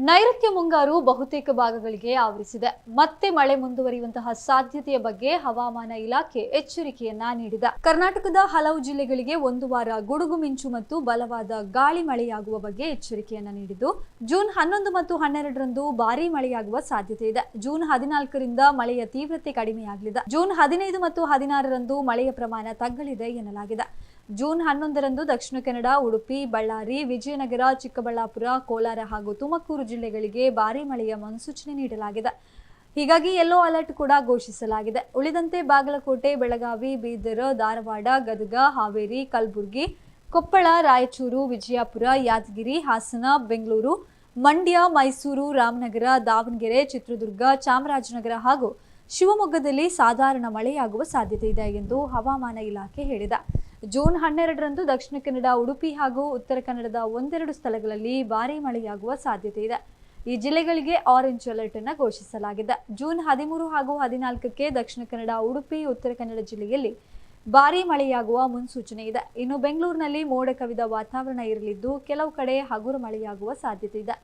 ನೈಋತ್ಯ ಮುಂಗಾರು ಬಹುತೇಕ ಭಾಗಗಳಿಗೆ ಆವರಿಸಿದೆ. ಮತ್ತೆ ಮಳೆ ಮುಂದುವರಿಯುವಂತಹ ಸಾಧ್ಯತೆಯ ಬಗ್ಗೆ ಹವಾಮಾನ ಇಲಾಖೆ ಎಚ್ಚರಿಕೆಯನ್ನ ನೀಡಿದೆ. ಕರ್ನಾಟಕದ ಹಲವು ಜಿಲ್ಲೆಗಳಿಗೆ ಒಂದು ವಾರ ಗುಡುಗು ಮಿಂಚು ಮತ್ತು ಬಲವಾದ ಗಾಳಿ ಮಳೆಯಾಗುವ ಬಗ್ಗೆ ಎಚ್ಚರಿಕೆಯನ್ನ ನೀಡಿದ್ದು, ಜೂನ್ 11 ಮತ್ತು 12ರಂದು ಭಾರೀ ಮಳೆಯಾಗುವ ಸಾಧ್ಯತೆ ಇದೆ. ಜೂನ್ 14ರಿಂದ ಮಳೆಯ ತೀವ್ರತೆ ಕಡಿಮೆಯಾಗಲಿದೆ. ಜೂನ್ 15 ಮತ್ತು 16ರಂದು ಮಳೆಯ ಪ್ರಮಾಣ ತಗ್ಗಲಿದೆ ಎನ್ನಲಾಗಿದೆ. ಜೂನ್ 11ರಂದು ದಕ್ಷಿಣ ಕನ್ನಡ, ಉಡುಪಿ, ಬಳ್ಳಾರಿ, ವಿಜಯನಗರ, ಚಿಕ್ಕಬಳ್ಳಾಪುರ, ಕೋಲಾರ ಹಾಗೂ ತುಮಕೂರು ಜಿಲ್ಲೆಗಳಿಗೆ ಭಾರೀ ಮಳೆಯ ಮುನ್ಸೂಚನೆ ನೀಡಲಾಗಿದೆ. ಹೀಗಾಗಿ ಯೆಲ್ಲೋ ಅಲರ್ಟ್ ಕೂಡ ಘೋಷಿಸಲಾಗಿದೆ. ಉಳಿದಂತೆ ಬಾಗಲಕೋಟೆ, ಬೆಳಗಾವಿ, ಬೀದರ್, ಧಾರವಾಡ, ಗದಗ, ಹಾವೇರಿ, ಕಲಬುರಗಿ, ಕೊಪ್ಪಳ, ರಾಯಚೂರು, ವಿಜಯಪುರ, ಯಾದಗಿರಿ, ಹಾಸನ, ಬೆಂಗಳೂರು, ಮಂಡ್ಯ, ಮೈಸೂರು, ರಾಮನಗರ, ದಾವಣಗೆರೆ, ಚಿತ್ರದುರ್ಗ, ಚಾಮರಾಜನಗರ ಹಾಗೂ ಶಿವಮೊಗ್ಗದಲ್ಲಿ ಸಾಧಾರಣ ಮಳೆಯಾಗುವ ಸಾಧ್ಯತೆ ಇದೆ ಎಂದು ಹವಾಮಾನ ಇಲಾಖೆ ಹೇಳಿದೆ. ಜೂನ್ 12ರಂದು ದಕ್ಷಿಣ ಕನ್ನಡ, ಉಡುಪಿ ಹಾಗೂ ಉತ್ತರ ಕನ್ನಡದ ಒಂದೆರಡು ಸ್ಥಳಗಳಲ್ಲಿ ಭಾರೀ ಮಳೆಯಾಗುವ ಸಾಧ್ಯತೆ ಇದೆ. ಈ ಜಿಲ್ಲೆಗಳಿಗೆ ಆರೆಂಜ್ ಅಲರ್ಟ್ ಅನ್ನು ಘೋಷಿಸಲಾಗಿದೆ. ಜೂನ್ 13 ಹಾಗೂ 14ಕ್ಕೆ ದಕ್ಷಿಣ ಕನ್ನಡ, ಉಡುಪಿ, ಉತ್ತರ ಕನ್ನಡ ಜಿಲ್ಲೆಯಲ್ಲಿ ಭಾರೀ ಮಳೆಯಾಗುವ ಮುನ್ಸೂಚನೆ ಇದೆ. ಇನ್ನು ಬೆಂಗಳೂರಿನಲ್ಲಿ ಮೋಡ ಕವಿದ ವಾತಾವರಣ ಇರಲಿದ್ದು, ಕೆಲವು ಕಡೆ ಹಗುರ ಮಳೆಯಾಗುವ ಸಾಧ್ಯತೆ ಇದೆ.